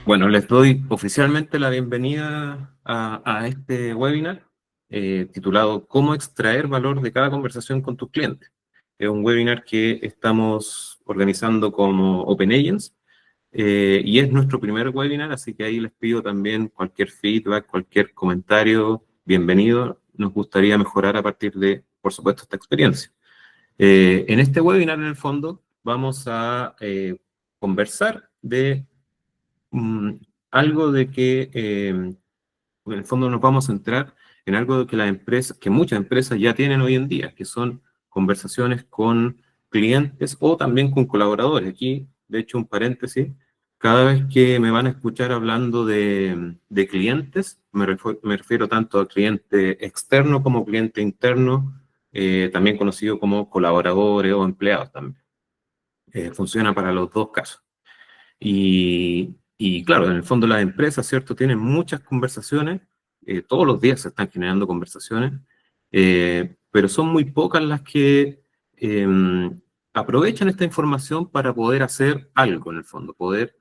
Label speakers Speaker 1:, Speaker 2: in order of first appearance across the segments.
Speaker 1: Bueno, les doy oficialmente la bienvenida a este webinar titulado ¿Cómo extraer valor de cada conversación con tus clientes? Es un webinar que estamos organizando como Open Agents y es nuestro primer webinar, así que ahí les pido también cualquier feedback, cualquier comentario, bienvenido. Nos gustaría mejorar a partir de, por supuesto, esta experiencia. En este webinar, en el fondo, vamos a conversar de mm, algo de que, en el fondo nos vamos a centrar en algo de que las empresas, que muchas empresas ya tienen hoy en día, que son conversaciones con clientes o también con colaboradores. Aquí, de hecho, un paréntesis, cada vez que me van a escuchar hablando de clientes, me refiero tanto a cliente externo como cliente interno, también conocido como colaboradores o empleados también. Funciona para los dos casos. Y claro, en el fondo las empresas, ¿cierto? Tienen muchas conversaciones, todos los días se están generando conversaciones, pero son muy pocas las que aprovechan esta información para poder hacer algo en el fondo, poder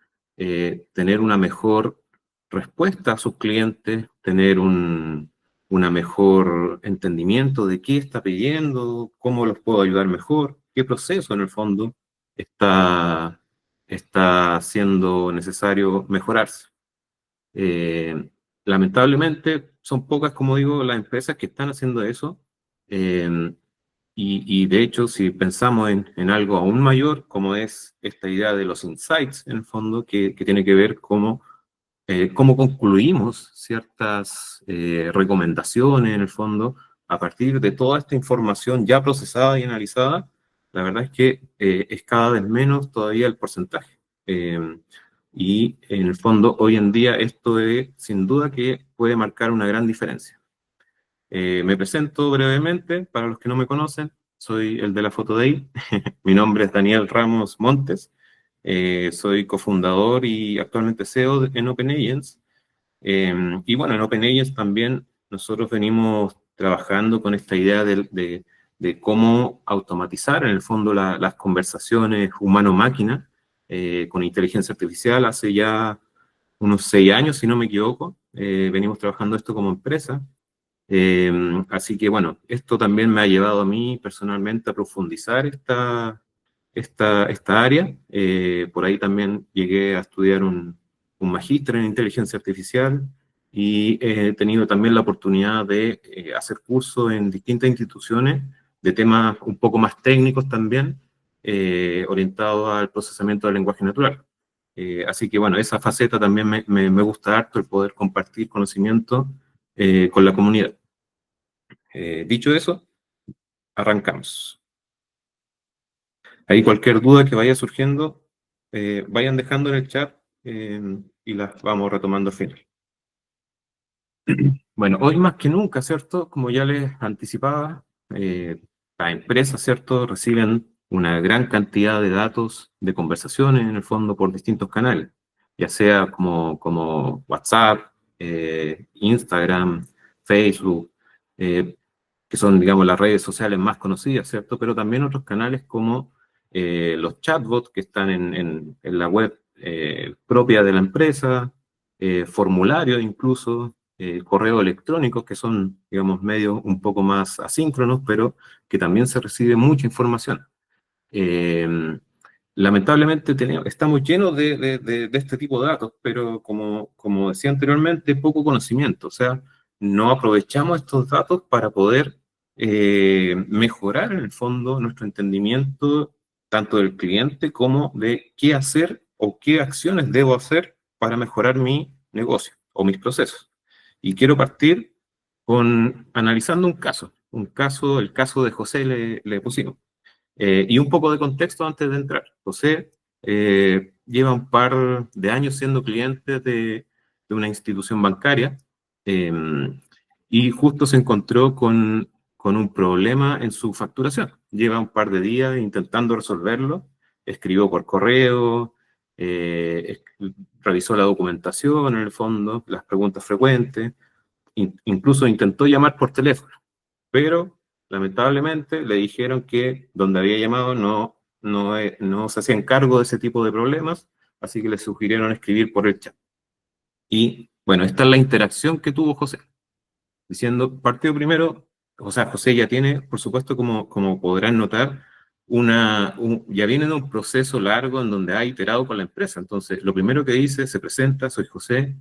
Speaker 1: tener una mejor respuesta a sus clientes, tener una mejor entendimiento de qué está pidiendo, cómo los puedo ayudar mejor, qué proceso en el fondo está siendo necesario mejorarse. Eh, Lamentablemente, son pocas, como digo, las empresas que están haciendo eso. eh, y de hecho, si pensamos en algo aún mayor, como es esta idea de los insights, en el fondo, que tiene que ver cómo concluimos ciertas recomendaciones, en el fondo, a partir de toda esta información ya procesada y analizada, la verdad es que es cada vez menos todavía el porcentaje. Y en el fondo, hoy en día, esto es sin duda que puede marcar una gran diferencia. Me presento brevemente, para los que no me conocen, soy el de la foto de ahí. Mi nombre es Daniel Ramos Montes, soy cofundador y actualmente CEO en OpenAgents. Y bueno, en OpenAgents también nosotros venimos trabajando con esta idea de cómo automatizar en el fondo las conversaciones humano-máquina con inteligencia artificial hace ya unos 6 años, si no me equivoco. Venimos trabajando esto como empresa. Así que bueno, esto también me ha llevado a mí personalmente a profundizar esta área. Por ahí también llegué a estudiar un magíster en inteligencia artificial y he tenido también la oportunidad de hacer cursos en distintas instituciones de temas un poco más técnicos también, orientados al procesamiento del lenguaje natural. Así que bueno, esa faceta también me gusta harto, el poder compartir conocimiento con la comunidad. Dicho eso, arrancamos. Ahí cualquier duda que vaya surgiendo, vayan dejando en el chat y las vamos retomando al final. Bueno, hoy más que nunca, ¿cierto? Como ya les anticipaba, las empresas, ¿cierto? Reciben una gran cantidad de datos de conversaciones en el fondo por distintos canales, ya sea como WhatsApp, Instagram, Facebook, eh, que son, digamos, las redes sociales más conocidas, ¿cierto? Pero también otros canales como los chatbots que están en la web propia de la empresa, formularios incluso, correo electrónicos, que son, digamos, medios un poco más asíncronos, pero que también se recibe mucha información. Eh, Lamentablemente estamos llenos de este tipo de datos, pero como decía anteriormente, poco conocimiento. O sea, no aprovechamos estos datos para poder mejorar en el fondo nuestro entendimiento tanto del cliente como de qué hacer o qué acciones debo hacer para mejorar mi negocio o mis procesos. Y quiero partir con analizando un caso, el caso de José le pusimos. Y un poco de contexto antes de entrar. José lleva un par de años siendo cliente de una institución bancaria eh, y justo se encontró con un problema en su facturación. Lleva un par de días intentando resolverlo, escribió por correo, revisó la documentación en el fondo, las preguntas frecuentes, incluso intentó llamar por teléfono, pero lamentablemente le dijeron que donde había llamado no se hacían cargo de ese tipo de problemas, así que le sugirieron escribir por el chat. Y bueno, esta es la interacción que tuvo José, diciendo, partió primero, o sea, José ya tiene, por supuesto, como podrán notar, ya viene de un proceso largo en donde ha iterado con la empresa. Entonces, lo primero que dice, se presenta, soy José,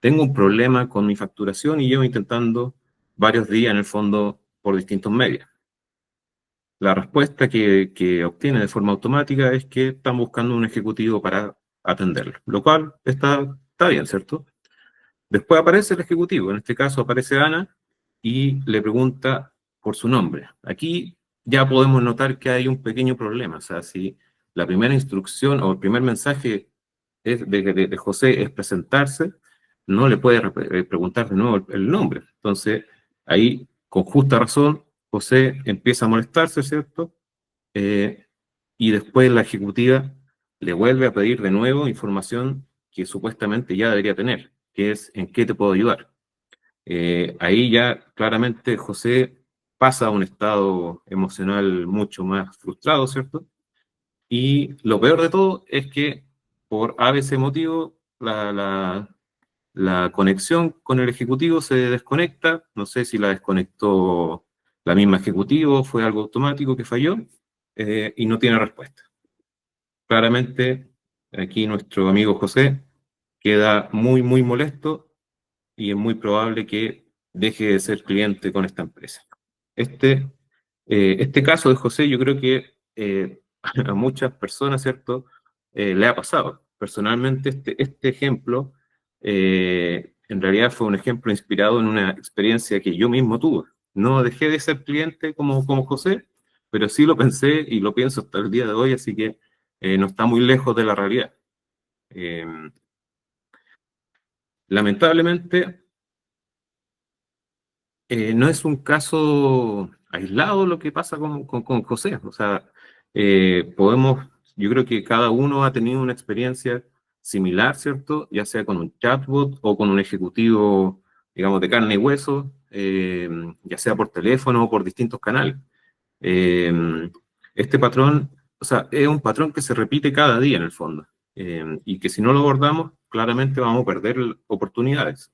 Speaker 1: tengo un problema con mi facturación y llevo intentando varios días en el fondo por distintos medios. La respuesta que obtiene de forma automática es que están buscando un ejecutivo para atenderlo, lo cual está bien, ¿cierto? Después aparece el ejecutivo, en este caso aparece Ana, y le pregunta por su nombre. Aquí ya podemos notar que hay un pequeño problema, o sea, si la primera instrucción o el primer mensaje de José es presentarse, no le puede preguntar de nuevo el nombre. Entonces, ahí, con justa razón, José empieza a molestarse, ¿cierto? Eh, y después la ejecutiva le vuelve a pedir de nuevo información que supuestamente ya debería tener, que es en qué te puedo ayudar. Ahí ya claramente José pasa a un estado emocional mucho más frustrado, ¿cierto? Y lo peor de todo es que por ABC motivo la conexión con el ejecutivo se desconecta, no sé si la desconectó la misma ejecutivo, fue algo automático que falló, y no tiene respuesta. Claramente, aquí nuestro amigo José queda muy, muy molesto y es muy probable que deje de ser cliente con esta empresa. Este, este caso de José yo creo que a muchas personas, ¿cierto? Le ha pasado. Personalmente, este ejemplo en realidad fue un ejemplo inspirado en una experiencia que yo mismo tuve. No dejé de ser cliente como José, pero sí lo pensé y lo pienso hasta el día de hoy, así que no está muy lejos de la realidad. Eh, lamentablemente, no es un caso aislado lo que pasa con José. O sea, yo creo que cada uno ha tenido una experiencia similar, ¿cierto? Ya sea con un chatbot o con un ejecutivo, digamos, de carne y hueso, ya sea por teléfono o por distintos canales. Este patrón, o sea, es un patrón que se repite cada día en el fondo, y que si no lo abordamos, claramente vamos a perder oportunidades.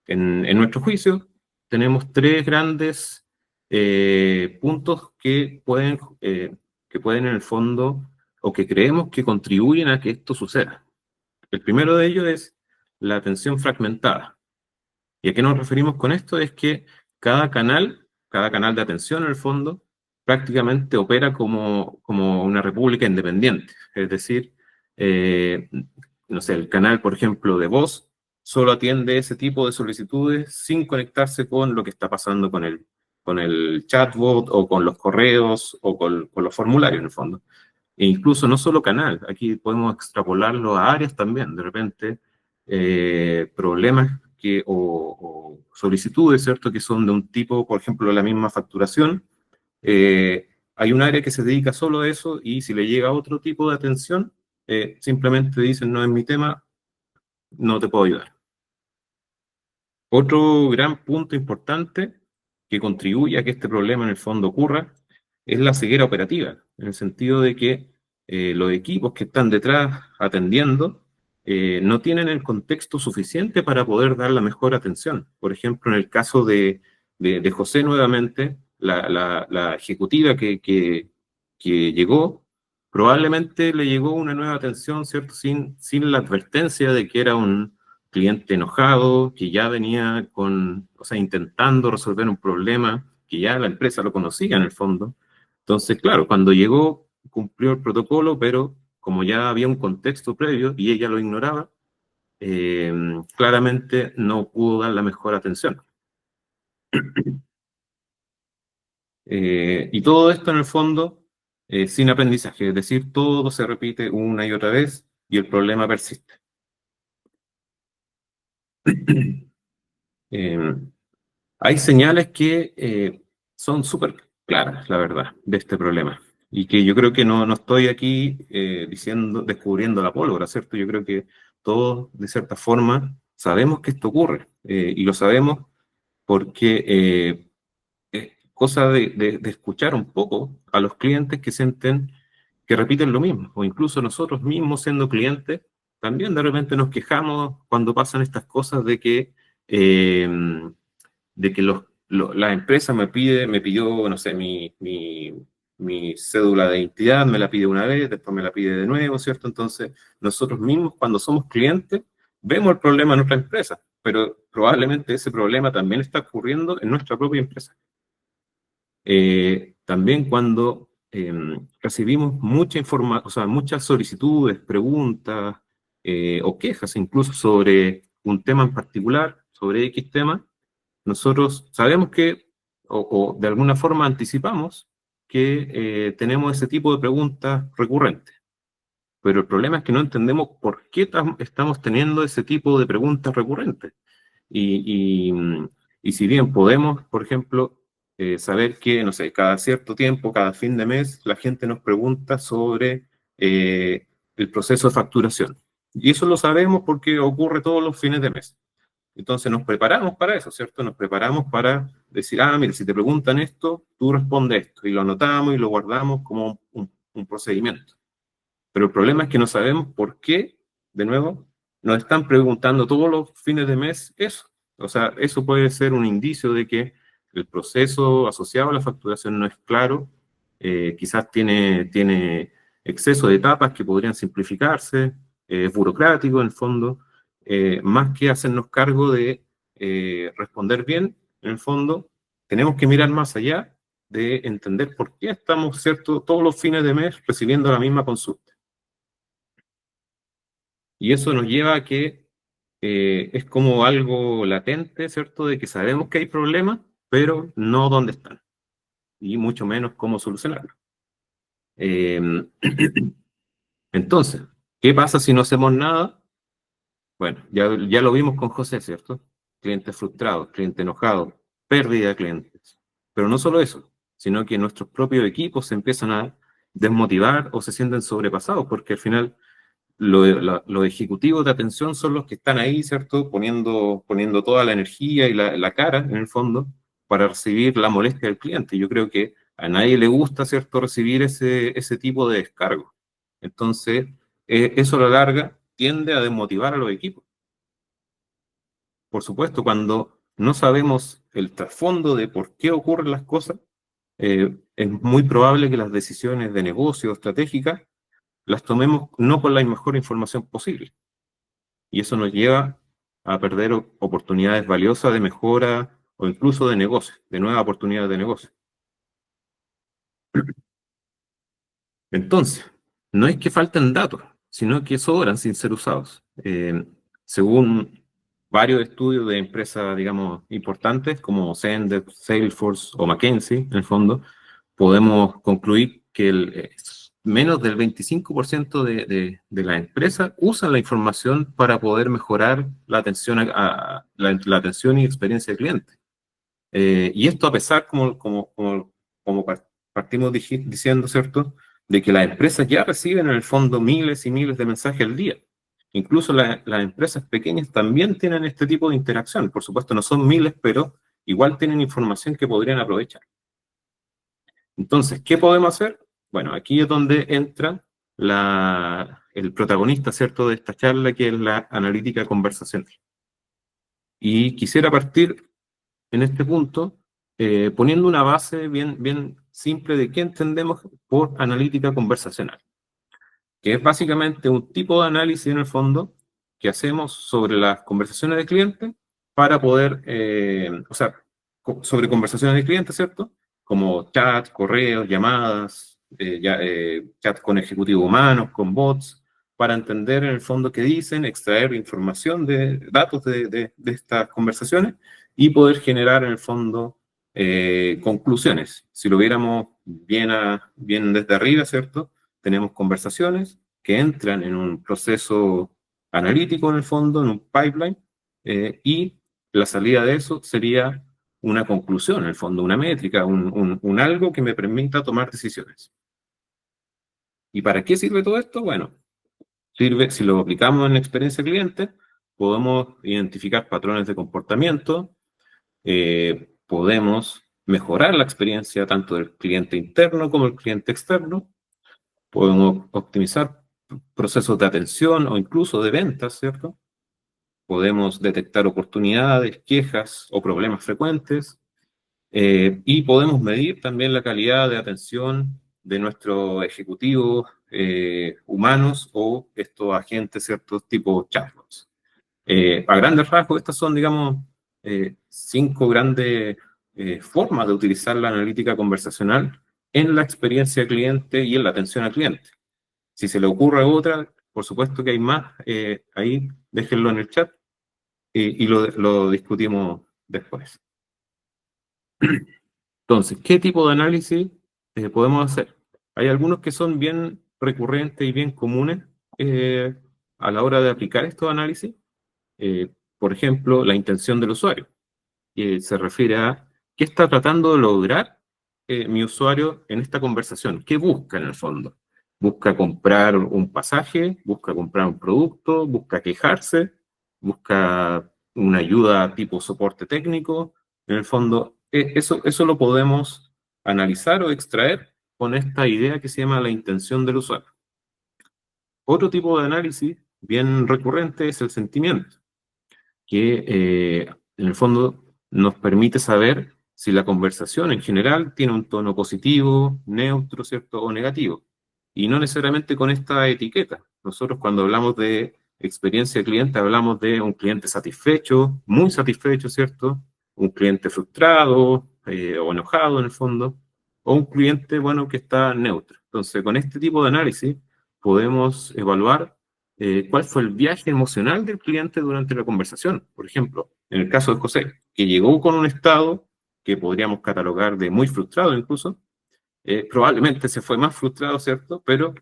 Speaker 1: En nuestro juicio, tenemos tres grandes puntos que pueden en el fondo, o que creemos que contribuyen a que esto suceda. El primero de ellos es la atención fragmentada. ¿Y a qué nos referimos con esto? Es que cada canal de atención, en el fondo, prácticamente opera como una república independiente. Es decir, eh, no sé, el canal, por ejemplo, de voz, solo atiende ese tipo de solicitudes sin conectarse con lo que está pasando con el chatbot o con los correos o con los formularios, en el fondo. E incluso no solo canal, aquí podemos extrapolarlo a áreas también. De repente, problemas o solicitudes, ¿cierto? Que son de un tipo, por ejemplo, la misma facturación. Hay un área que se dedica solo a eso y si le llega otro tipo de atención, simplemente dicen, no es mi tema, no te puedo ayudar. Otro gran punto importante que contribuye a que este problema en el fondo ocurra es la ceguera operativa, en el sentido de que los equipos que están detrás atendiendo no tienen el contexto suficiente para poder dar la mejor atención. Por ejemplo, en el caso de José nuevamente, la ejecutiva que llegó, probablemente le llegó una nueva atención, ¿cierto? Sin la advertencia de que era un cliente enojado, que ya venía o sea, intentando resolver un problema, que ya la empresa lo conocía en el fondo. Entonces, claro, cuando llegó, cumplió el protocolo, pero como ya había un contexto previo y ella lo ignoraba, claramente no pudo dar la mejor atención. Y todo esto en el fondo, sin aprendizaje, es decir, todo se repite una y otra vez y el problema persiste. Eh, Hay señales que son súper claras, la verdad, de este problema. Y que yo creo que no estoy aquí descubriendo la pólvora, ¿cierto? Yo creo que todos, de cierta forma, sabemos que esto ocurre. Y lo sabemos porque es cosa de escuchar un poco a los clientes que sienten que repiten lo mismo. O incluso nosotros mismos siendo clientes, también de repente nos quejamos cuando pasan estas cosas eh, de que la empresa me pidió, no sé, mi cédula de identidad, me la pide una vez, después me la pide de nuevo, ¿cierto? Entonces, nosotros mismos, cuando somos clientes, vemos el problema en nuestra empresa, pero probablemente ese problema también está ocurriendo en nuestra propia empresa. También cuando recibimos mucha información, o sea, muchas solicitudes, preguntas o quejas incluso sobre un tema en particular, sobre X tema, nosotros sabemos que, o de alguna forma anticipamos, que tenemos ese tipo de preguntas recurrentes. Pero el problema es que no entendemos por qué estamos teniendo ese tipo de preguntas recurrentes. Y si bien podemos, por ejemplo, saber que, no sé, cada cierto tiempo, cada fin de mes, la gente nos pregunta sobre el proceso de facturación. Y eso lo sabemos porque ocurre todos los fines de mes. Entonces nos preparamos para eso, ¿cierto? Nos preparamos para decir, mira, si te preguntan esto, tú respondes esto. Y lo anotamos y lo guardamos como un procedimiento. Pero el problema es que no sabemos por qué, de nuevo, nos están preguntando todos los fines de mes eso. O sea, eso puede ser un indicio de que el proceso asociado a la facturación no es claro, quizás tiene exceso de etapas que podrían simplificarse, es burocrático en el fondo, más que hacernos cargo de responder bien, en el fondo, tenemos que mirar más allá de entender por qué estamos, ¿cierto?, todos los fines de mes recibiendo la misma consulta. Y eso nos lleva a que es como algo latente, ¿cierto? De que sabemos que hay problemas, pero no dónde están, y mucho menos cómo solucionarlos. Eh, entonces, ¿qué pasa si no hacemos nada? Bueno, ya lo vimos con José, ¿cierto? Clientes frustrados, clientes enojados, pérdida de clientes. Pero no solo eso, sino que nuestros propios equipos se empiezan a desmotivar o se sienten sobrepasados, porque al final los ejecutivos de atención son los que están ahí, ¿cierto? Poniendo toda la energía y la cara, en el fondo, para recibir la molestia del cliente. Yo creo que a nadie le gusta, ¿cierto?, recibir ese tipo de descargo. Entonces, eso a la larga tiende a desmotivar a los equipos. Por supuesto, cuando no sabemos el trasfondo de por qué ocurren las cosas, es muy probable que las decisiones de negocio estratégicas las tomemos no con la mejor información posible. Y eso nos lleva a perder oportunidades valiosas de mejora o incluso de negocio, de nuevas oportunidades de negocio. Entonces, no es que falten datos, sino que sobran sin ser usados. Según varios estudios de empresas, digamos, importantes, como Zendesk, Salesforce o McKinsey, en el fondo, podemos concluir que menos del 25% de la empresa usan la información para poder mejorar la atención, la atención y experiencia del cliente. Y esto a pesar, como partimos diciendo, ¿cierto?, de que las empresas ya reciben en el fondo miles y miles de mensajes al día. Incluso las empresas pequeñas también tienen este tipo de interacción. Por supuesto, no son miles, pero igual tienen información que podrían aprovechar. Entonces, ¿qué podemos hacer? Bueno, aquí es donde entra el protagonista, ¿cierto?, de esta charla, que es la analítica conversacional. Y quisiera partir en este punto poniendo una base bien simple de qué entendemos por analítica conversacional, que es básicamente un tipo de análisis en el fondo que hacemos sobre las conversaciones de clientes para poder, o sea, sobre conversaciones de clientes, ¿cierto? Como chat, correos, llamadas, chat con ejecutivos humanos, con bots, para entender en el fondo qué dicen, extraer información datos de estas conversaciones y poder generar en el fondo conclusiones. Si lo viéramos bien desde arriba, ¿cierto? Tenemos conversaciones que entran en un proceso analítico en el fondo, en un pipeline, y la salida de eso sería una conclusión, en el fondo, una métrica, un algo que me permita tomar decisiones. ¿Y para qué sirve todo esto? Bueno, sirve, si lo aplicamos en la experiencia cliente, podemos identificar patrones de comportamiento, podemos mejorar la experiencia tanto del cliente interno como del cliente externo, podemos optimizar procesos de atención o incluso de ventas, ¿cierto? Podemos detectar oportunidades, quejas o problemas frecuentes, y podemos medir también la calidad de atención de nuestros ejecutivos humanos o estos agentes, ciertos tipos chatbots. A grandes rasgos, estas son, digamos, 5 grandes formas de utilizar la analítica conversacional en la experiencia cliente y en la atención al cliente. Si se le ocurre otra, por supuesto que hay más, ahí déjenlo en el chat y lo discutimos después. Entonces, ¿qué tipo de análisis podemos hacer? Hay algunos que son bien recurrentes y bien comunes a la hora de aplicar estos análisis. Por ejemplo, la intención del usuario, que se refiere a qué está tratando de lograr mi usuario en esta conversación. ¿Qué busca en el fondo? ¿Busca comprar un pasaje? ¿Busca comprar un producto? ¿Busca quejarse? ¿Busca una ayuda tipo soporte técnico? En el fondo, eso lo podemos analizar o extraer con esta idea que se llama la intención del usuario. Otro tipo de análisis bien recurrente es el sentimiento, que en el fondo nos permite saber si la conversación en general tiene un tono positivo, neutro, ¿cierto? O negativo. Y no necesariamente con esta etiqueta. Nosotros cuando hablamos de experiencia de cliente, hablamos de un cliente satisfecho, muy satisfecho, ¿cierto? Un cliente frustrado o enojado en el fondo, o un cliente, bueno, que está neutro. Entonces, con este tipo de análisis podemos evaluar cuál fue el viaje emocional del cliente durante la conversación. Por ejemplo, en el caso de José, que llegó con un estado que podríamos catalogar de muy frustrado incluso, probablemente se fue más frustrado, ¿cierto? Pero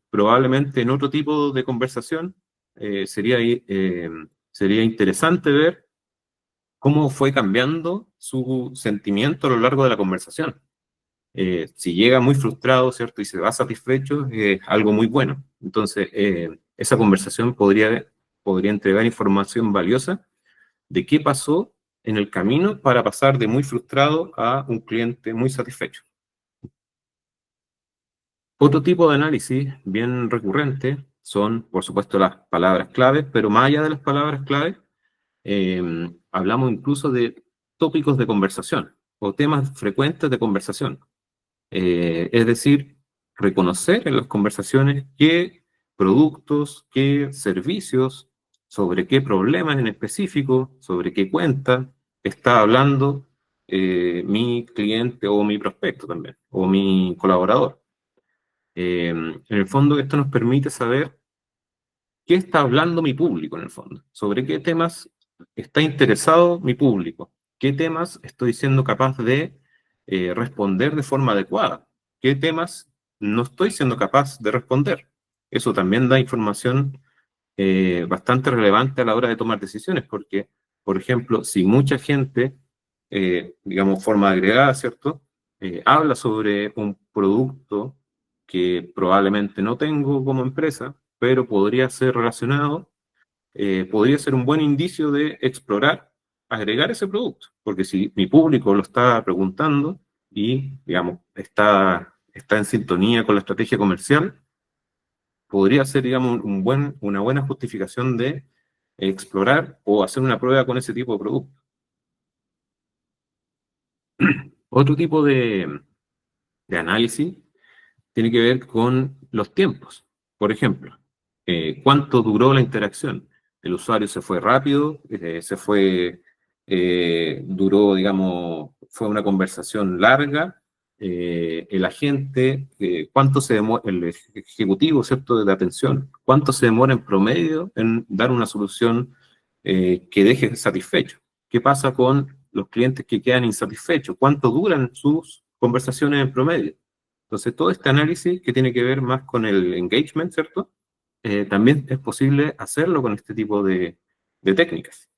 Speaker 1: probablemente en otro tipo de conversación sería interesante ver cómo fue cambiando su sentimiento a lo largo de la conversación. Si llega muy frustrado, ¿cierto? Y se va satisfecho, es algo muy bueno. Entonces, esa conversación podría entregar información valiosa de qué pasó en el camino para pasar de muy frustrado a un cliente muy satisfecho. Otro tipo de análisis bien recurrente son, por supuesto, las palabras claves, pero más allá de las palabras claves, hablamos incluso de tópicos de conversación o temas frecuentes de conversación. Es decir, reconocer en las conversaciones qué productos, qué servicios, sobre qué problemas en específico, sobre qué cuenta está hablando mi cliente o mi prospecto también, o mi colaborador. En el fondo, esto nos permite saber qué está hablando mi público, en el fondo, sobre qué temas está interesado mi público, qué temas estoy siendo capaz de responder de forma adecuada, qué temas no estoy siendo capaz de responder. Eso también da información bastante relevante a la hora de tomar decisiones, porque, por ejemplo, si mucha gente, digamos, forma agregada, ¿cierto? Habla sobre un producto que probablemente no tengo como empresa, pero podría ser relacionado, podría ser un buen indicio de explorar, agregar ese producto, porque si mi público lo está preguntando y, digamos, está en sintonía con la estrategia comercial, podría ser, digamos, una buena justificación de explorar o hacer una prueba con ese tipo de producto. Otro tipo de análisis tiene que ver con los tiempos. Por ejemplo, ¿cuánto duró la interacción? ¿El usuario se fue rápido? ¿Duró, digamos, fue una conversación larga? El agente, ¿cuánto se demora, el ejecutivo, ¿cierto?, de atención, cuánto se demora en promedio en dar una solución que deje satisfecho? ¿Qué pasa con los clientes que quedan insatisfechos? ¿Cuánto duran sus conversaciones en promedio? Entonces, todo este análisis que tiene que ver más con el engagement, ¿cierto? También es posible hacerlo con este tipo de técnicas.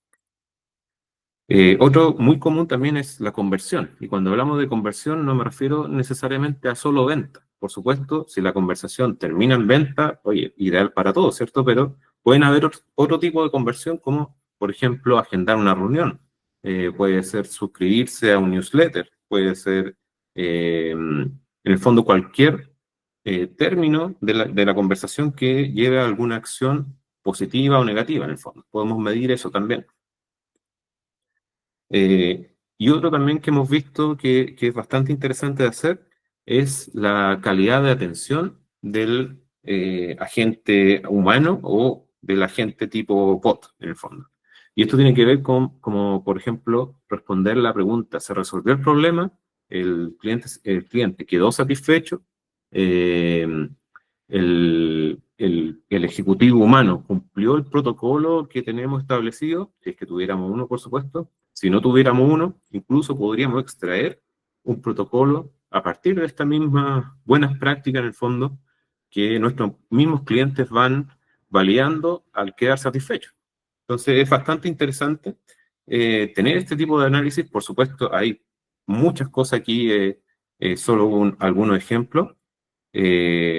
Speaker 1: Otro muy común también es la conversión. Y cuando hablamos de conversión no me refiero necesariamente a solo venta. Por supuesto, si la conversación termina en venta, oye, ideal para todos, ¿cierto? Pero pueden haber otro tipo de conversión como, por ejemplo, agendar una reunión. Puede ser suscribirse a un newsletter. Puede ser, en el fondo, cualquier término de la conversación que lleve a alguna acción positiva o negativa en el fondo. Podemos medir eso también. Y otro también que hemos visto que es bastante interesante de hacer es la calidad de atención del agente humano o del agente tipo bot, en el fondo. Y esto tiene que ver con, como por ejemplo, responder la pregunta, ¿se resolvió el problema? El cliente quedó satisfecho. Eh, el ejecutivo humano cumplió el protocolo que tenemos establecido, si es que tuviéramos uno, por supuesto. Si no tuviéramos uno, incluso podríamos extraer un protocolo a partir de estas mismas buenas prácticas, en el fondo, que nuestros mismos clientes van validando al quedar satisfechos. Entonces, es bastante interesante tener este tipo de análisis. Por supuesto, hay muchas cosas aquí, solo algunos ejemplos.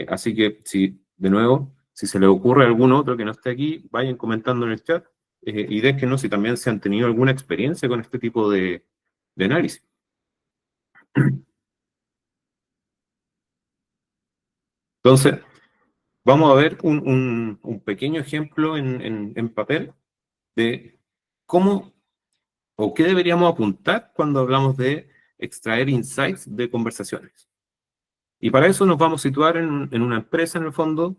Speaker 1: Así que, si, de nuevo, si se les ocurre algún otro que no esté aquí, vayan comentando en el chat y déjenos si también se han tenido alguna experiencia con este tipo de análisis. Entonces, vamos a ver un pequeño ejemplo en papel de cómo o qué deberíamos apuntar cuando hablamos de extraer insights de conversaciones. Y para eso nos vamos a situar en una empresa, en el fondo,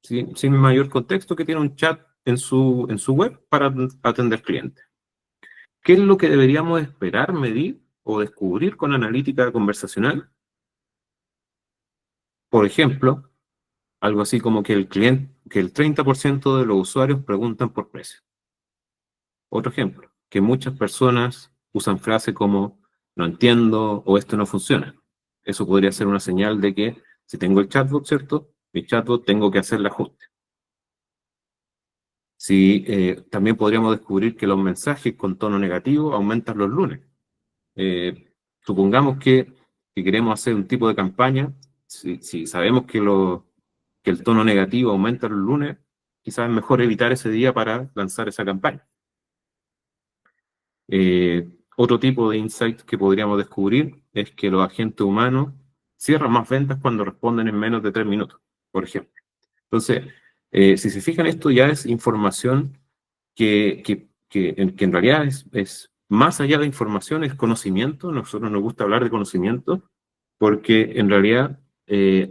Speaker 1: sin mayor contexto, que tiene un chat en su web para atender clientes. ¿Qué es lo que deberíamos esperar, medir o descubrir con analítica conversacional? Por ejemplo, algo así como que el 30% de los usuarios preguntan por precio. Otro ejemplo, que muchas personas usan frases como no entiendo o esto no funciona. Eso podría ser una señal de que si tengo el chatbot, ¿cierto? Mi chatbot tengo que hacer el ajuste. Si, también podríamos descubrir que los mensajes con tono negativo aumentan los lunes. Supongamos que queremos hacer un tipo de campaña, si sabemos que el tono negativo aumenta los lunes, quizás es mejor evitar ese día para lanzar esa campaña. Otro tipo de insight que podríamos descubrir es que los agentes humanos cierran más ventas cuando responden en menos de 3 minutos, por ejemplo. Entonces, si se fijan, esto ya es información que en realidad es más allá de información, es conocimiento. Nosotros nos gusta hablar de conocimiento porque en realidad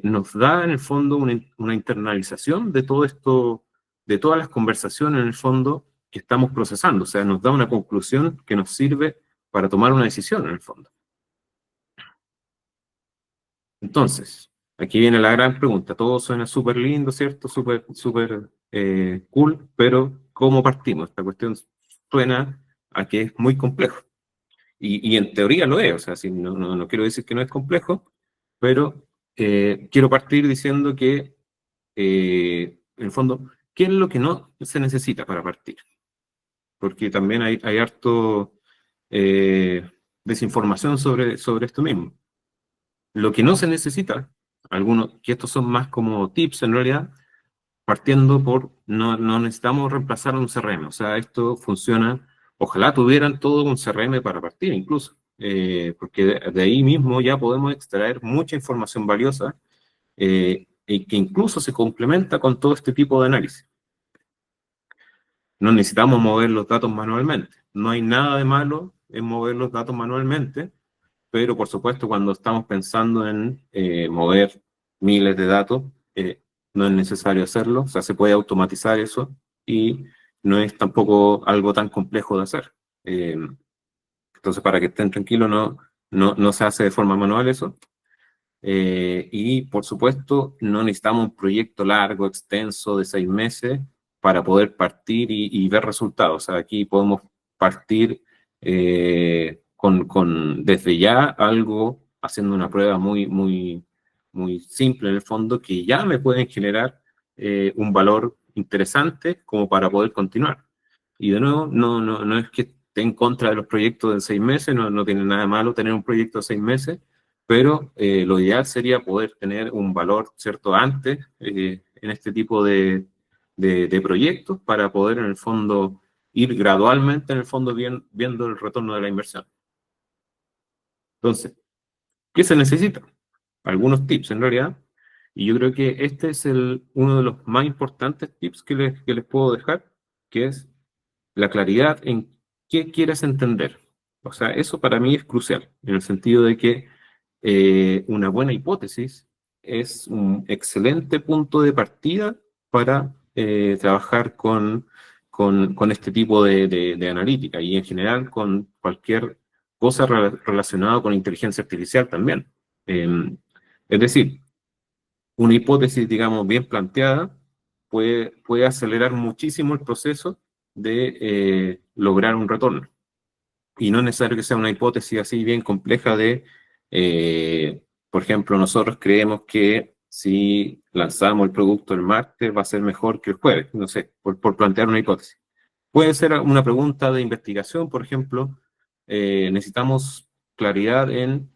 Speaker 1: nos da en el fondo una internalización de todo esto, de todas las conversaciones en el fondo que estamos procesando. O sea, nos da una conclusión que nos sirve para tomar una decisión en el fondo. Entonces, aquí viene la gran pregunta. Todo suena súper lindo, ¿cierto? Súper cool, pero ¿cómo partimos? Esta cuestión suena a que es muy complejo. Y en teoría lo es, o sea, si no quiero decir que no es complejo, pero quiero partir diciendo que, en el fondo, ¿qué es lo que no se necesita para partir? Porque también hay harto desinformación sobre esto mismo. Lo que no se necesita, algunos, que estos son más como tips en realidad, partiendo por, no necesitamos reemplazar un CRM, o sea, esto funciona, ojalá tuvieran todo un CRM para partir incluso, porque de ahí mismo ya podemos extraer mucha información valiosa y que incluso se complementa con todo este tipo de análisis. No necesitamos mover los datos manualmente, no hay nada de malo en mover los datos manualmente, pero por supuesto cuando estamos pensando en mover miles de datos, no es necesario hacerlo, o sea, se puede automatizar eso y no es tampoco algo tan complejo de hacer. Eh, entonces, para que estén tranquilos, no se hace de forma manual eso. Y por supuesto, no necesitamos un proyecto largo, extenso, de 6 meses para poder partir y ver resultados. O sea, aquí podemos partir desde ya algo, haciendo una prueba muy simple en el fondo, que ya me pueden generar un valor interesante como para poder continuar. Y de nuevo, no es que esté en contra de los proyectos de 6 meses, no tiene nada de malo tener un proyecto de 6 meses, pero lo ideal sería poder tener un valor, ¿cierto?, antes en este tipo de proyectos para poder en el fondo ir gradualmente en el fondo viendo el retorno de la inversión. Entonces, ¿qué se necesita? Algunos tips en realidad. Y yo creo que este es uno de los más importantes tips que les puedo dejar, que es la claridad en qué quieres entender. O sea, eso para mí es crucial, en el sentido de que una buena hipótesis es un excelente punto de partida para trabajar con este tipo de analítica y en general con cualquier cosa relacionada con inteligencia artificial también. Es decir, una hipótesis, digamos, bien planteada puede acelerar muchísimo el proceso de lograr un retorno. Y no es necesario que sea una hipótesis así bien compleja por ejemplo, nosotros creemos que si lanzamos el producto el martes va a ser mejor que el jueves, no sé, por plantear una hipótesis. Puede ser una pregunta de investigación, por ejemplo, necesitamos claridad en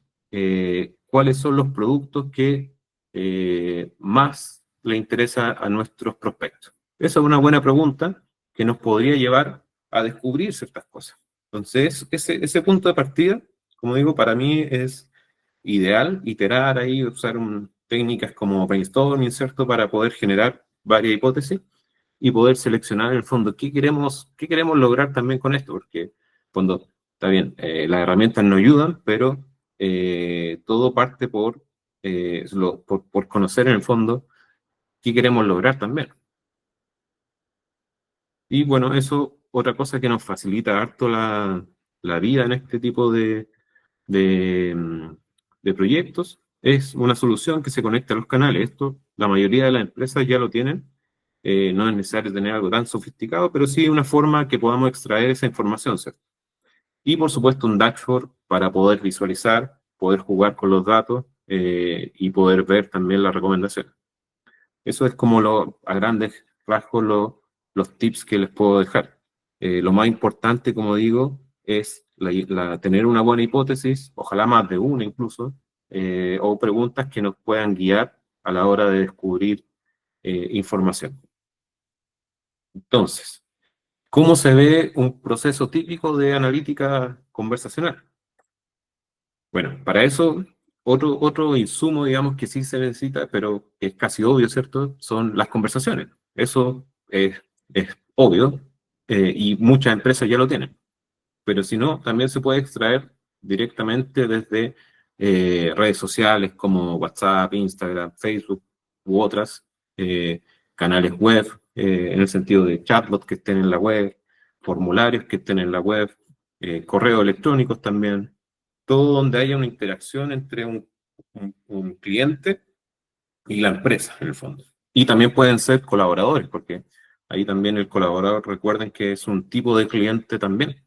Speaker 1: cuáles son los productos que más le interesa a nuestros prospectos. Esa es una buena pregunta que nos podría llevar a descubrir ciertas cosas. Entonces, ese punto de partida, como digo, para mí es ideal iterar ahí, usar técnicas como brainstorming, ¿cierto? Para poder generar varias hipótesis y poder seleccionar en el fondo qué queremos lograr también con esto, porque cuando, está bien, las herramientas nos ayudan, pero todo parte por conocer en el fondo qué queremos lograr también. Y bueno, eso, otra cosa que nos facilita harto la vida en este tipo de, mm, de proyectos es una solución que se conecta a los canales. Esto, la mayoría de las empresas ya lo tienen. No es necesario tener algo tan sofisticado, pero sí una forma que podamos extraer esa información, ¿cierto? Y por supuesto un dashboard para poder visualizar, poder jugar con los datos y poder ver también las recomendaciones. Eso es como a grandes rasgos los tips que les puedo dejar. Lo más importante, como digo, es tener una buena hipótesis, ojalá más de una incluso, o preguntas que nos puedan guiar a la hora de descubrir información. Entonces, ¿cómo se ve un proceso típico de analítica conversacional? Bueno, para eso, otro insumo, digamos, que sí se necesita, pero es casi obvio, ¿cierto? Son las conversaciones. Eso es obvio y muchas empresas ya lo tienen. Pero si no, también se puede extraer directamente desde redes sociales como WhatsApp, Instagram, Facebook u otras, canales web, en el sentido de chatbots que estén en la web, formularios que estén en la web, correos electrónicos también, todo donde haya una interacción entre un cliente y la empresa, en el fondo. Y también pueden ser colaboradores, porque ahí también el colaborador, recuerden que es un tipo de cliente también.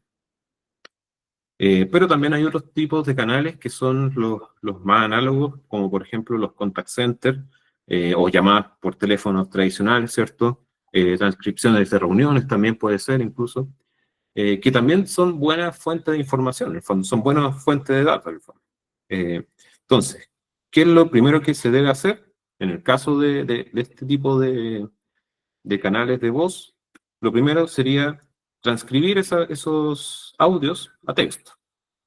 Speaker 1: Pero también hay otros tipos de canales que son los más análogos, como por ejemplo los contact centers o llamadas por teléfonos tradicionales, ¿cierto? Transcripciones de reuniones también puede ser incluso, que también son buenas fuentes de información, en el fondo, son buenas fuentes de datos, en el fondo. Entonces, ¿qué es lo primero que se debe hacer? En el caso de este tipo de canales de voz, lo primero sería transcribir esos audios a texto.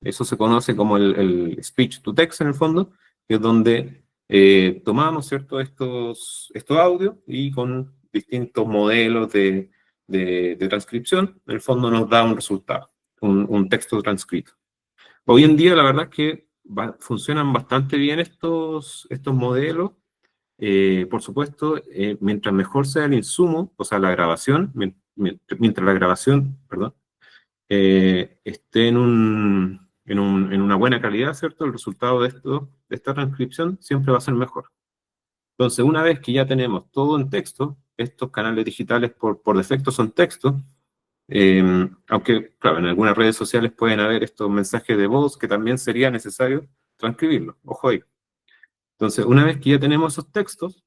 Speaker 1: Eso se conoce como el speech to text en el fondo, que es donde tomamos, ¿cierto?, estos audios y con distintos modelos de transcripción, en el fondo nos da un resultado, un texto transcrito. Hoy en día la verdad es que funcionan bastante bien estos modelos. Por supuesto, mientras mejor sea el insumo, o sea, la grabación, mientras la grabación, perdón, esté en una buena calidad, ¿cierto? El resultado de esta transcripción siempre va a ser mejor. Entonces, una vez que ya tenemos todo en texto, estos canales digitales por defecto son texto, aunque, claro, en algunas redes sociales pueden haber estos mensajes de voz que también sería necesario transcribirlos. Ojo ahí. Entonces, una vez que ya tenemos esos textos,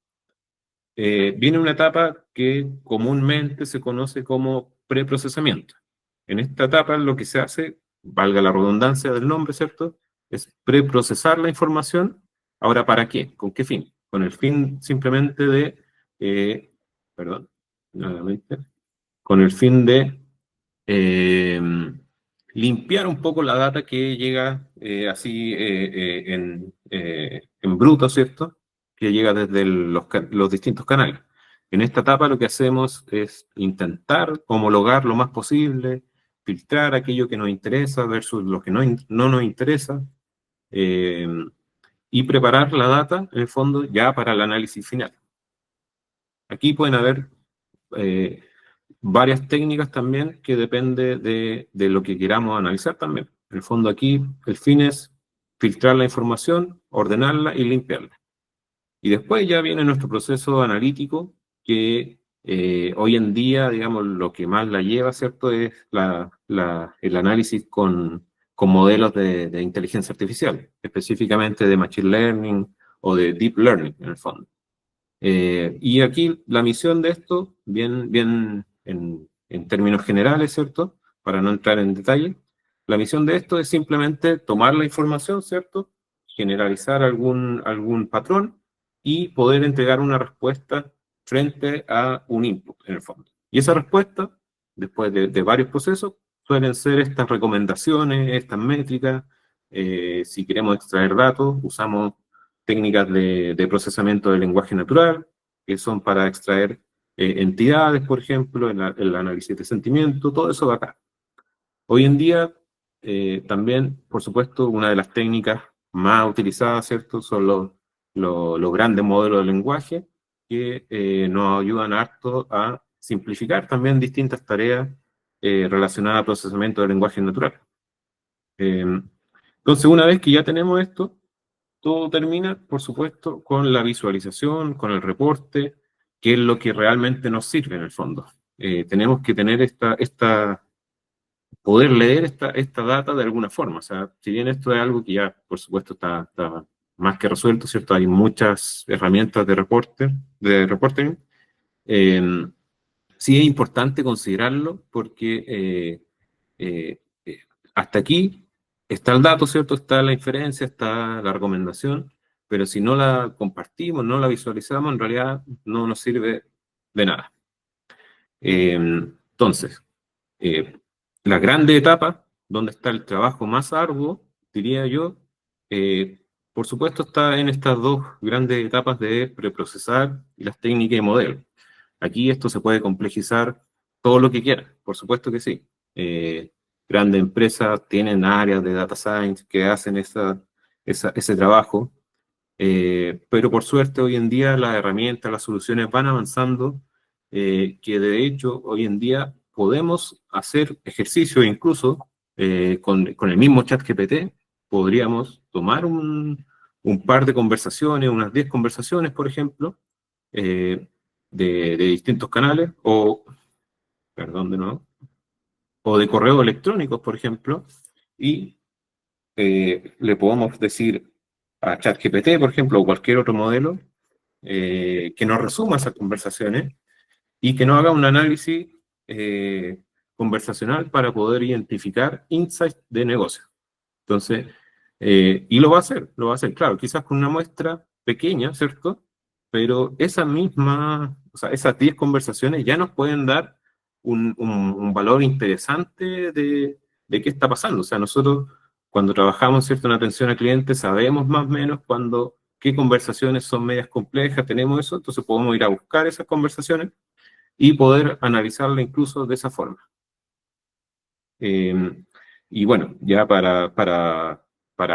Speaker 1: viene una etapa que comúnmente se conoce como preprocesamiento. En esta etapa lo que se hace, valga la redundancia del nombre, ¿cierto? Es preprocesar la información. Ahora, ¿para qué? ¿Con qué fin? Con el fin simplemente eh, perdón, nuevamente, con el fin de eh, limpiar un poco la data que llega así en bruto, ¿cierto? que llega desde los distintos canales. En esta etapa lo que hacemos es intentar homologar lo más posible, filtrar aquello que nos interesa versus lo que no nos interesa, eh, y preparar la data, en el fondo, ya para el análisis final. Aquí pueden haber eh, varias técnicas también que depende de lo que queramos analizar también. En el fondo aquí el fin es filtrar la información, ordenarla y limpiarla. Y después ya viene nuestro proceso analítico que hoy en día, digamos, lo que más la lleva, ¿cierto? Es el análisis con modelos de inteligencia artificial, específicamente de Machine Learning o de Deep Learning, en el fondo. Y aquí la misión de esto, bien en términos generales, ¿cierto? Para no entrar en detalle, la misión de esto es simplemente tomar la información, ¿cierto? Generalizar algún patrón y poder entregar una respuesta frente a un input, en el fondo. Y esa respuesta, después de varios procesos, suelen ser estas recomendaciones, estas métricas. Si queremos extraer datos, usamos técnicas de procesamiento del lenguaje natural, que son para extraer entidades, por ejemplo, el análisis de sentimiento, todo eso va acá. Hoy en día, también, por supuesto, una de las técnicas más utilizadas, ¿cierto?, son los grandes modelos de lenguaje, que nos ayudan harto a simplificar también distintas tareas relacionadas al procesamiento del lenguaje natural. Entonces, una vez que ya tenemos esto, todo termina, por supuesto, con la visualización, con el reporte, que es lo que realmente nos sirve en el fondo. Tenemos que tener poder leer esta data de alguna forma. O sea, si bien esto es algo que ya, por supuesto, está más que resuelto, ¿cierto? Hay muchas herramientas de reporting. Sí es importante considerarlo porque hasta aquí está el dato, ¿cierto? Está la inferencia, está la recomendación, pero si no la compartimos, no la visualizamos, en realidad no nos sirve de nada. Entonces, la grande etapa, donde está el trabajo más arduo, diría yo, por supuesto está en estas dos grandes etapas de preprocesar y las técnicas de modelo. Aquí esto se puede complejizar todo lo que quiera, por supuesto que sí. Grandes empresas tienen áreas de data science que hacen ese trabajo, pero por suerte hoy en día las herramientas, las soluciones van avanzando, que de hecho hoy en día podemos hacer ejercicios incluso con el mismo ChatGPT, podríamos tomar un par de conversaciones, unas 10 conversaciones, por ejemplo, eh, de distintos canales, perdón, de nuevo, o de correos electrónicos, por ejemplo, y le podemos decir a ChatGPT, por ejemplo, o cualquier otro modelo, que nos resuma esas conversaciones y que nos haga un análisis conversacional para poder identificar insights de negocio. Entonces, y lo va a hacer, claro, quizás con una muestra pequeña, ¿cierto? Pero o sea, esas 10 conversaciones ya nos pueden dar un valor interesante de qué está pasando. O sea, nosotros cuando trabajamos, ¿cierto?, en atención al cliente, sabemos más o menos qué conversaciones son medias complejas, tenemos eso, entonces podemos ir a buscar esas conversaciones y poder analizarla incluso de esa forma. Y bueno, ya para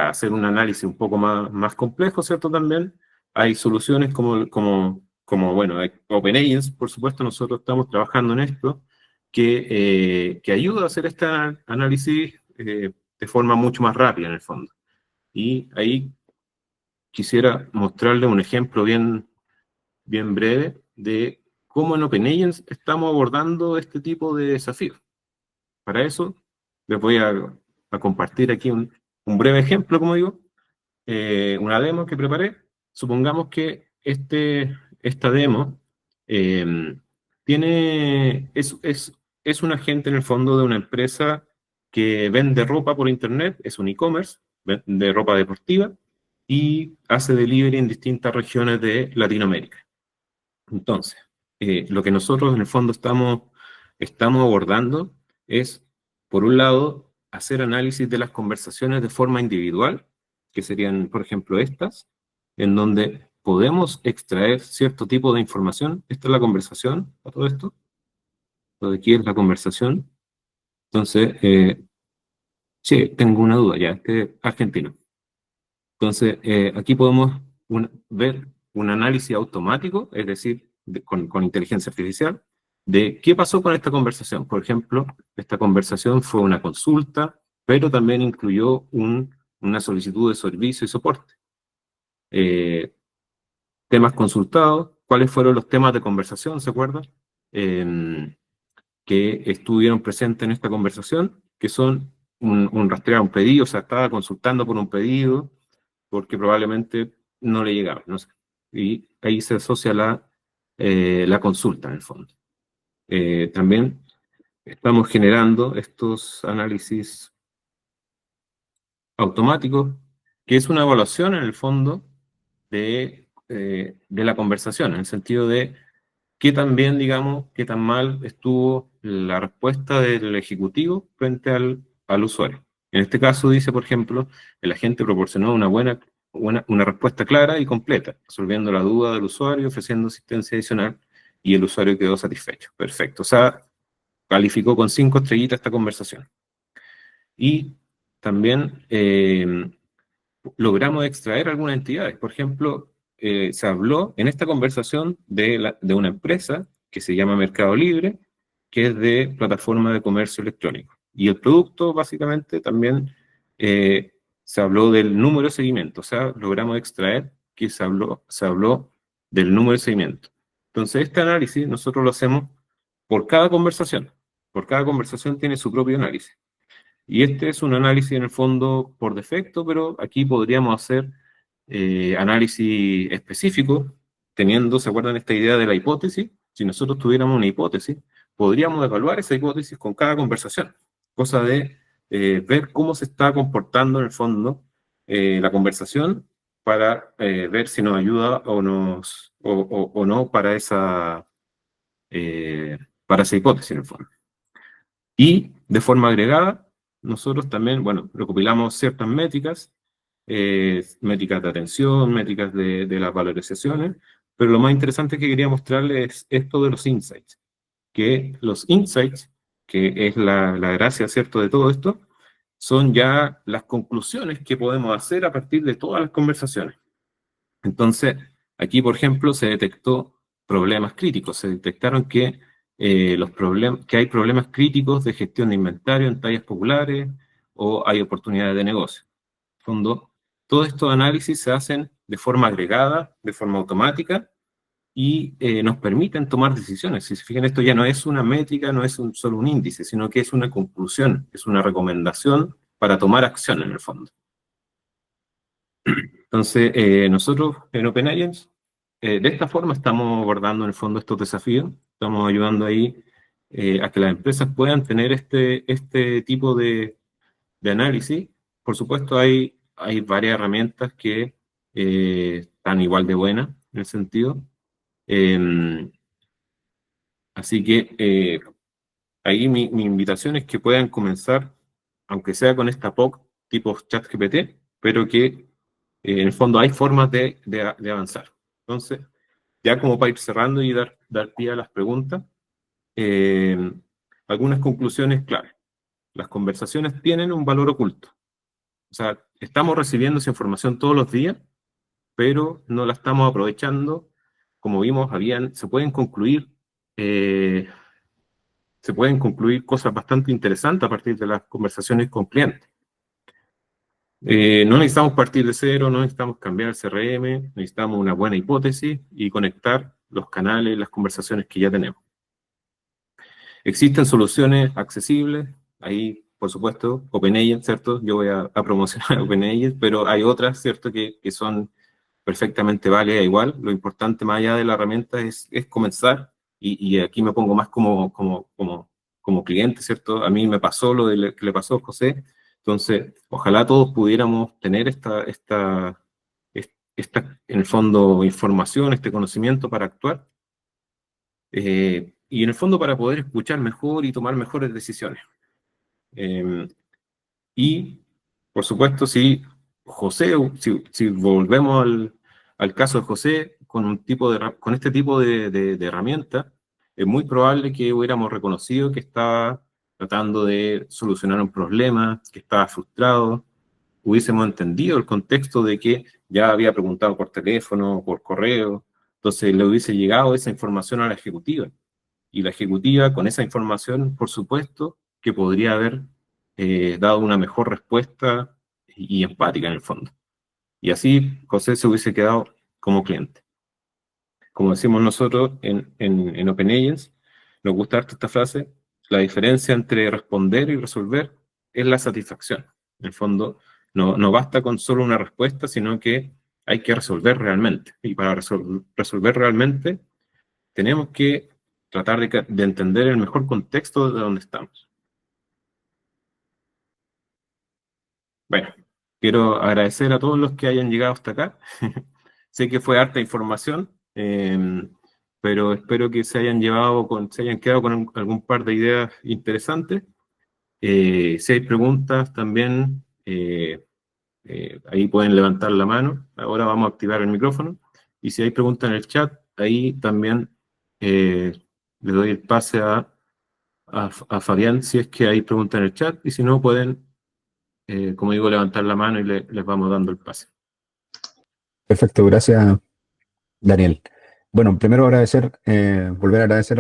Speaker 1: hacer un análisis un poco más complejo, ¿cierto? También hay soluciones bueno, hay OpenAgents, por supuesto, nosotros estamos trabajando en esto, que ayuda a hacer este análisis de forma mucho más rápida, en el fondo. Y ahí quisiera mostrarle un ejemplo bien breve de cómo en OpenAgents estamos abordando este tipo de desafíos. Para eso, les voy a compartir aquí un breve ejemplo, como digo, una demo que preparé. Supongamos que esta demo es un agente en el fondo de una empresa que vende ropa por internet, es un e-commerce, vende ropa deportiva y hace delivery en distintas regiones de Latinoamérica. Entonces, lo que nosotros en el fondo estamos abordando es, por un lado, hacer análisis de las conversaciones de forma individual, que serían, por ejemplo, estas, en donde podemos extraer cierto tipo de información. Esta es la conversación, a todo esto. Lo de aquí es la conversación. Entonces, sí, tengo una duda ya, este es argentino. Entonces, aquí podemos ver un análisis automático, es decir, con inteligencia artificial, de qué pasó con esta conversación. Por ejemplo, esta conversación fue una consulta, pero también incluyó una solicitud de servicio y soporte. Temas consultados, cuáles fueron los temas de conversación, ¿se acuerdan? Que estuvieron presentes en esta conversación, que son un rastrear un pedido, o sea, estaba consultando por un pedido, porque probablemente no le llegaba, no sé. Y ahí se asocia la consulta, en el fondo. También estamos generando estos análisis automáticos, que es una evaluación, en el fondo, de la conversación, en el sentido de qué tan bien, digamos, qué tan mal estuvo la respuesta del ejecutivo frente al usuario. En este caso dice, por ejemplo, el agente proporcionó una respuesta clara y completa, resolviendo la duda del usuario, ofreciendo asistencia adicional, y el usuario quedó satisfecho. Perfecto. O sea, calificó con 5 estrellitas esta conversación. Y también logramos extraer algunas entidades. Por ejemplo, se habló en esta conversación de una empresa que se llama Mercado Libre, que es de plataforma de comercio electrónico. Y el producto, básicamente, también se habló del número de seguimiento. O sea, logramos extraer que se habló del número de seguimiento. Entonces, este análisis nosotros lo hacemos por cada conversación. Por cada conversación tiene su propio análisis. Y este es un análisis en el fondo por defecto, pero aquí podríamos hacer análisis específico, teniendo, ¿se acuerdan esta idea de la hipótesis? Si nosotros tuviéramos una hipótesis, podríamos evaluar esa hipótesis con cada conversación, cosa de ver cómo se está comportando en el fondo la conversación para ver si nos ayuda o no para esa hipótesis en el fondo. Y de forma agregada, nosotros también, bueno, recopilamos ciertas métricas, métricas de atención, métricas de las valorizaciones, pero lo más interesante que quería mostrarles es esto de los insights, que los insights, que es la gracia, ¿cierto?, de todo esto, son ya las conclusiones que podemos hacer a partir de todas las conversaciones. Entonces, aquí, por ejemplo, se detectó problemas críticos, se detectaron que que hay problemas críticos de gestión de inventario en tallas populares o hay oportunidades de negocio. En fondo, todos estos análisis se hacen de forma agregada, de forma automática, y nos permiten tomar decisiones. Si se fijan, esto ya no es una métrica, no es solo un índice, sino que es una conclusión, es una recomendación para tomar acción en el fondo. Entonces, nosotros en OpenAgents, de esta forma estamos abordando en el fondo estos desafíos, estamos ayudando ahí a que las empresas puedan tener este tipo de análisis. Por supuesto, hay varias herramientas que están igual de buenas en el sentido. Así que ahí mi invitación es que puedan comenzar, aunque sea con esta POC tipo ChatGPT, pero que en el fondo hay formas de avanzar. Entonces, ya como para ir cerrando y dar pie a las preguntas, eh, algunas conclusiones clave. Las conversaciones tienen un valor oculto. O sea, estamos recibiendo esa información todos los días, pero no la estamos aprovechando. Como vimos, eh, se pueden concluir cosas bastante interesantes a partir de las conversaciones con clientes. No necesitamos partir de cero, no necesitamos cambiar el CRM, necesitamos una buena hipótesis y conectar los canales, las conversaciones que ya tenemos. Existen soluciones accesibles, ahí, por supuesto, OpenAgent, ¿cierto? Yo voy a promocionar OpenAgent, pero hay otras, ¿cierto?, que son perfectamente válidas igual. Lo importante, más allá de la herramienta, es comenzar, y aquí me pongo más como cliente, ¿cierto? A mí me pasó que le pasó a José, entonces, ojalá todos pudiéramos tener en el fondo, información, este conocimiento para actuar, y en el fondo para poder escuchar mejor y tomar mejores decisiones. Y, por supuesto, si José, si volvemos al caso de José, con este tipo de herramienta, es muy probable que hubiéramos reconocido que estaba tratando de solucionar un problema, que estaba frustrado, hubiésemos entendido el contexto de que ya había preguntado por teléfono, por correo, entonces le hubiese llegado esa información a la ejecutiva. Y la ejecutiva, con esa información, por supuesto, que podría haber dado una mejor respuesta y empática en el fondo. Y así José se hubiese quedado como cliente. Como decimos nosotros en OpenAgents, nos gusta harto esta frase, la diferencia entre responder y resolver es la satisfacción. En el fondo, no basta con solo una respuesta, sino que hay que resolver realmente. Y para resolver realmente, tenemos que tratar de entender el mejor contexto de donde estamos. Bueno, quiero agradecer a todos los que hayan llegado hasta acá. Sé que fue harta información, pero espero que se hayan quedado con algún par de ideas interesantes. Si hay preguntas también, ahí pueden levantar la mano. Ahora vamos a activar el micrófono. Y si hay preguntas en el chat, ahí también le doy el pase a Fabián si es que hay preguntas en el chat. Y si no, pueden, como digo, levantar la mano y les vamos dando el pase.
Speaker 2: Perfecto, gracias, Daniel. Bueno, primero volver a agradecer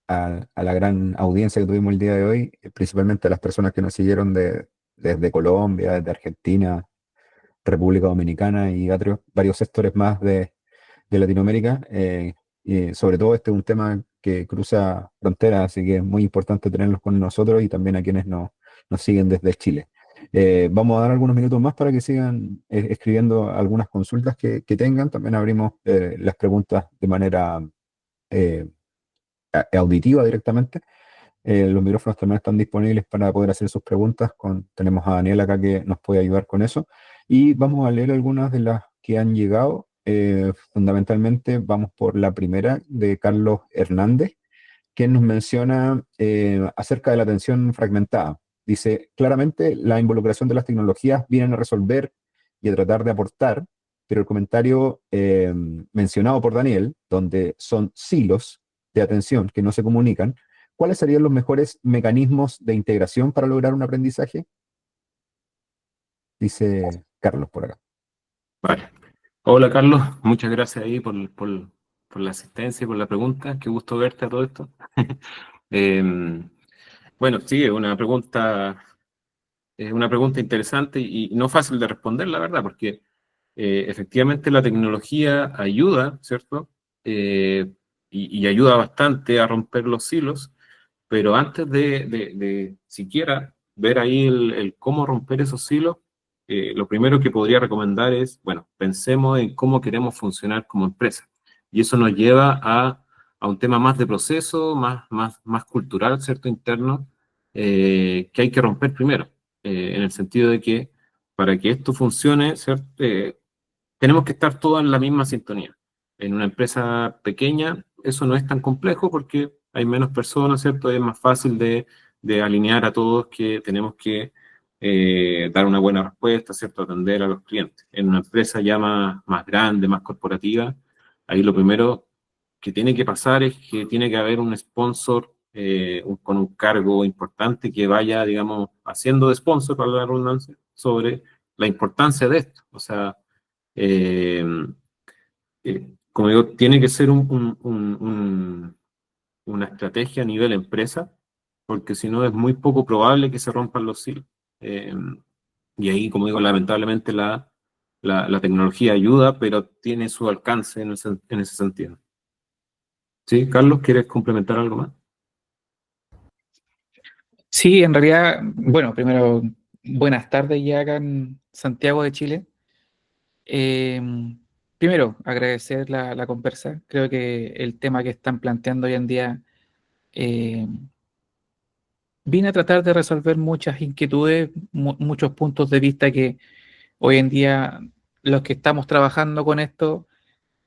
Speaker 2: a la gran audiencia que tuvimos el día de hoy, principalmente a las personas que nos siguieron desde Colombia, desde Argentina, República Dominicana y varios sectores más de Latinoamérica. Y sobre todo este es un tema que cruza fronteras, así que es muy importante tenerlos con nosotros y también a quienes nos siguen desde Chile. Vamos a dar algunos minutos más para que sigan escribiendo algunas consultas que tengan. También abrimos las preguntas de manera eh, auditiva directamente. Los micrófonos también están disponibles para poder hacer sus preguntas. Tenemos a Daniel acá que nos puede ayudar con eso. Y vamos a leer algunas de las que han llegado. Fundamentalmente vamos por la primera de Carlos Hernández, quien nos menciona acerca de la atención fragmentada. Dice, claramente la involucración de las tecnologías vienen a resolver y a tratar de aportar, pero el comentario mencionado por Daniel, donde son silos de atención que no se comunican, ¿cuáles serían los mejores mecanismos de integración para lograr un aprendizaje? Dice Carlos por acá.
Speaker 1: Vale. Hola Carlos, muchas gracias ahí por la asistencia y por la pregunta. Qué gusto verte a todo esto. Bueno, sí, es una pregunta interesante y no fácil de responder, la verdad, porque efectivamente la tecnología ayuda, ¿cierto? Y ayuda bastante a romper los silos, pero antes de siquiera ver ahí el cómo romper esos silos, lo primero que podría recomendar es, bueno, pensemos en cómo queremos funcionar como empresa. Y eso nos lleva a un tema más de proceso, más cultural, ¿cierto? Interno, que hay que romper primero, en el sentido de que para que esto funcione, ¿cierto? Tenemos que estar todos en la misma sintonía. En una empresa pequeña eso no es tan complejo porque hay menos personas, ¿cierto? Es más fácil de alinear a todos que tenemos que dar una buena respuesta, ¿cierto? Atender a los clientes. En una empresa ya más grande, más corporativa, ahí lo primero que tiene que pasar es que tiene que haber un sponsor con un cargo importante que vaya, digamos, haciendo de sponsor, para la redundancia, sobre la importancia de esto. O sea, eh, como digo, tiene que ser una estrategia a nivel empresa, porque si no es muy poco probable que se rompan los hilos. Eh, y ahí, como digo, lamentablemente la tecnología ayuda, pero tiene su alcance en ese sentido. ¿Sí, Carlos, quieres complementar algo más?
Speaker 3: Sí, en realidad, bueno, primero, buenas tardes ya acá en Santiago de Chile. Eh, Primero, agradecer la conversa. Creo que el tema que están planteando hoy en día eh, viene a tratar de resolver muchas inquietudes, muchos puntos de vista que hoy en día los que estamos trabajando con esto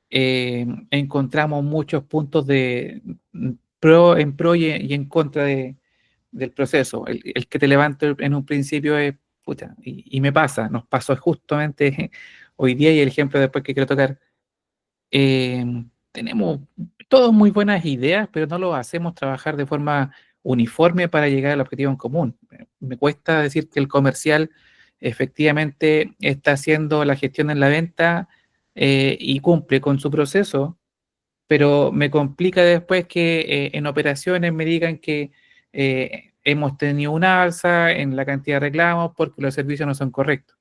Speaker 3: encontramos muchos puntos de en pro y en contra del proceso. El que te levanto en un principio es, puta, y me pasa, nos pasó justamente hoy día y el ejemplo después que quiero tocar tenemos todas muy buenas ideas, pero no lo hacemos trabajar de forma uniforme para llegar al objetivo en común. Me cuesta decir que el comercial efectivamente está haciendo la gestión en la venta y cumple con su proceso, pero me complica después que en operaciones me digan que hemos tenido una alza en la cantidad de reclamos porque los servicios no son correctos.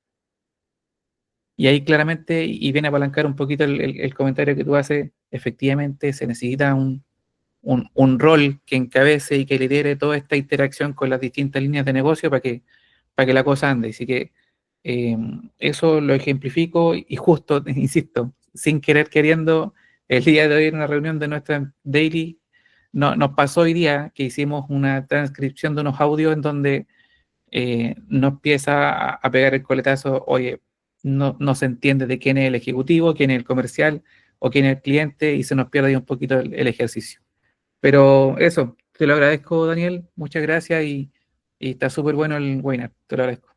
Speaker 3: Y ahí claramente, y viene a apalancar un poquito el comentario que tú haces, efectivamente se necesita un rol que encabece y que lidere toda esta interacción con las distintas líneas de negocio para que la cosa ande. Así que eso lo ejemplifico y justo, insisto, sin querer queriendo, el día de hoy en una reunión de nuestra daily, nos pasó hoy día que hicimos una transcripción de unos audios en donde no empieza a pegar el coletazo, oye, no se entiende de quién es el ejecutivo, quién es el comercial o quién es el cliente y se nos pierde ahí un poquito el ejercicio. Pero eso, te lo agradezco, Daniel, muchas gracias y está súper bueno el webinar, te lo agradezco.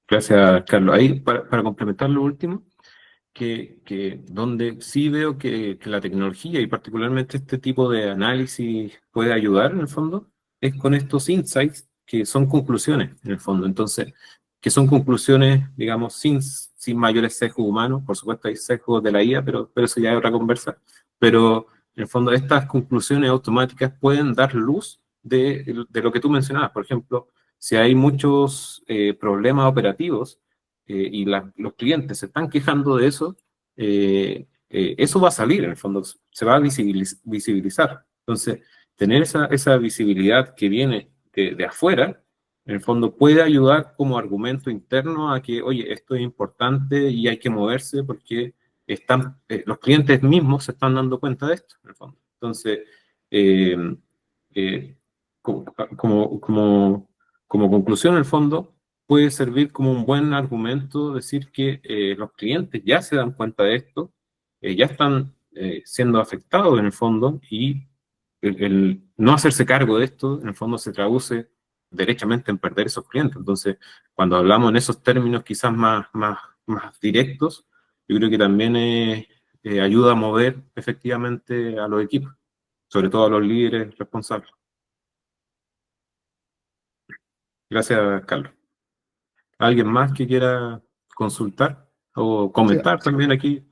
Speaker 1: Gracias, Carlos. Ahí, para complementar lo último, donde sí veo que la tecnología y particularmente este tipo de análisis puede ayudar en el fondo, es con estos insights que son conclusiones en el fondo. Entonces, que son conclusiones, digamos, sin mayores sesgos humanos. Por supuesto hay sesgos de la IA, pero eso ya es otra conversa. Pero en el fondo estas conclusiones automáticas pueden dar luz de lo que tú mencionabas. Por ejemplo, si hay muchos problemas operativos, los clientes se están quejando de eso, eso va a salir, en el fondo, se va a visibilizar. Entonces, tener esa visibilidad que viene de afuera, en el fondo puede ayudar como argumento interno a que, oye, esto es importante y hay que moverse porque los clientes mismos se están dando cuenta de esto, en el fondo. Entonces, eh, eh, como, como, como, como conclusión, en el fondo, puede servir como un buen argumento decir que los clientes ya se dan cuenta de esto, ya están siendo afectados en el fondo y el no hacerse cargo de esto en el fondo se traduce derechamente en perder esos clientes. Entonces, cuando hablamos en esos términos quizás más directos, yo creo que también ayuda a mover efectivamente a los equipos, sobre todo a los líderes responsables. Gracias, Carlos. ¿Alguien más que quiera consultar o
Speaker 2: Sí,
Speaker 1: comentar también aquí?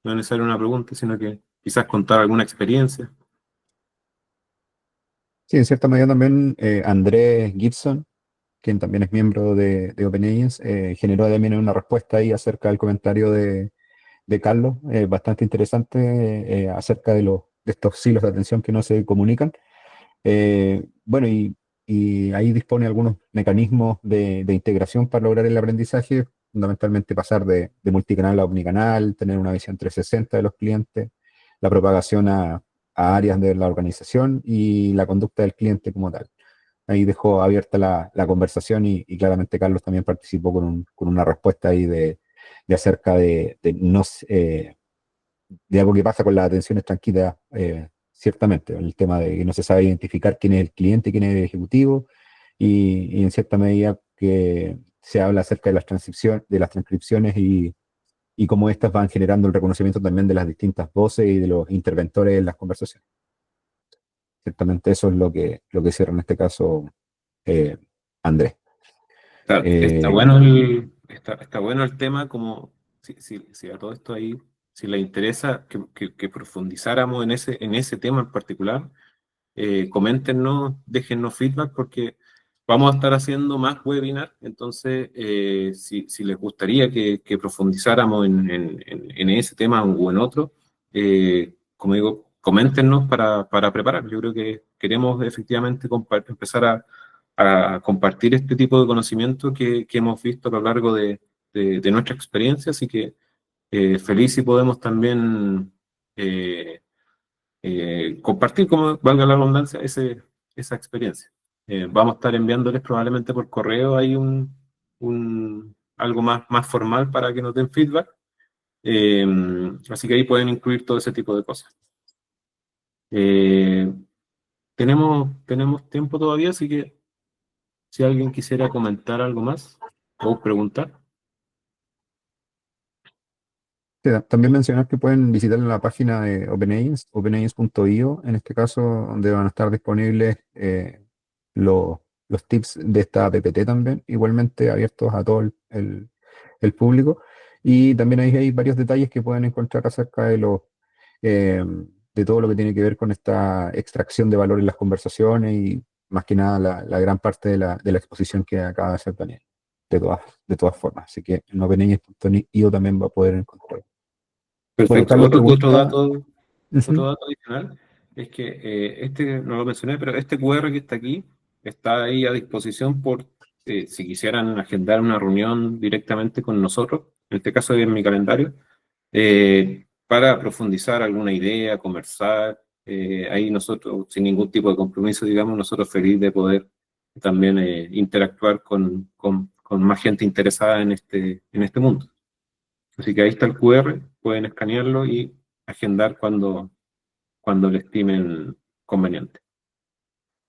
Speaker 1: No es necesario una pregunta, sino que quizás contar alguna experiencia.
Speaker 2: sí, en cierta medida también Andrés Gibson, quien también es miembro de OpenAGents, generó también una respuesta ahí acerca del comentario de Carlos, bastante interesante acerca de estos hilos de atención que no se comunican. Bueno, y ahí dispone algunos mecanismos de integración para lograr el aprendizaje, fundamentalmente pasar de multicanal a omnicanal, tener una visión 360 de los clientes, la propagación a áreas de la organización y la conducta del cliente como tal. Ahí dejó abierta la conversación y claramente Carlos también participó con una respuesta ahí de acerca de no, de algo que pasa con las atenciones tranquilas, ciertamente, el tema de que no se sabe identificar quién es el cliente, quién es el ejecutivo, y en cierta medida que se habla acerca de de las transcripciones y cómo éstas van generando el reconocimiento también de las distintas voces y de los interventores en las conversaciones. Ciertamente eso es lo que cierra en este caso eh, Andrés.
Speaker 1: Está
Speaker 2: Eh,
Speaker 1: bueno está bueno el tema, como si a todo esto ahí, si le interesa que profundizáramos en ese tema en particular, coméntenos, déjennos feedback porque vamos a estar haciendo más webinars, entonces si les gustaría que profundizáramos en ese tema o en otro, como digo, coméntenos para preparar. Yo creo que queremos efectivamente empezar a compartir este tipo de conocimiento que hemos visto a lo largo de nuestra experiencia, así que feliz si podemos también compartir, como valga la redundancia, esa experiencia. Vamos a estar enviándoles probablemente por correo ahí algo más formal para que nos den feedback. Eh, Así que ahí pueden incluir todo ese tipo de cosas. Eh, tenemos tiempo todavía, así que si alguien quisiera comentar algo más o preguntar.
Speaker 2: También mencionar que pueden visitar la página de OpenAgents, openagents.io, en este caso, donde van a estar disponibles los tips de esta PPT también, igualmente abiertos a todo el público. Y también ahí hay varios detalles que pueden encontrar acerca eh, de todo lo que tiene que ver con esta extracción de valor en las conversaciones y más que nada la gran parte de la exposición que acaba de hacer Daniel, de todas formas. Así que en openagents.io también va a poder encontrar. Bueno,
Speaker 1: Perfecto.
Speaker 2: Carlos, ¿te
Speaker 1: Otro
Speaker 2: gusta?
Speaker 1: dato, otro
Speaker 2: Ujú.
Speaker 1: dato adicional es que este no lo mencioné, pero este QR que está aquí está ahí a disposición por si quisieran agendar una reunión directamente con nosotros, en este caso en mi calendario, para profundizar alguna idea, conversar. Ahí nosotros, sin ningún tipo de compromiso, digamos, nosotros feliz de poder también interactuar con más gente interesada en este mundo. Así que ahí está el QR, pueden escanearlo y agendar cuando le estimen conveniente.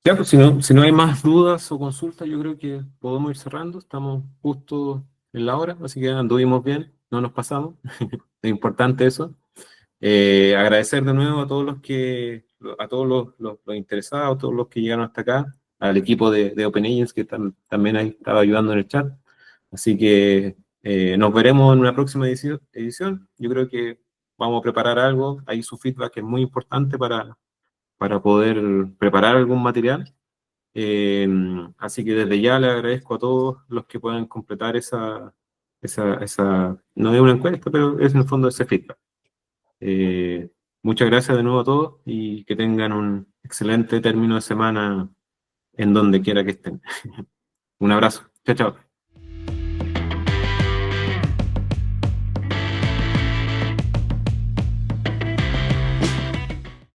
Speaker 1: Ya, pues si no hay más dudas o consultas, yo creo que podemos ir cerrando. Estamos justo en la hora, así que anduvimos bien, no nos pasamos. Es importante eso. Agradecer de nuevo a todos a todos los interesados, a todos los que llegaron hasta acá, al equipo de OpenAgents que también ha estado ayudando en el chat. Así que nos veremos en una próxima edición. Yo creo que vamos a preparar algo. Ahí su feedback es muy importante para poder preparar algún material. Eh, Así que desde ya le agradezco a todos los que puedan completar no es una encuesta, pero es en el fondo ese feedback. Muchas gracias de nuevo a todos y que tengan un excelente término de semana en donde quiera que estén. Un abrazo. Chao, chao.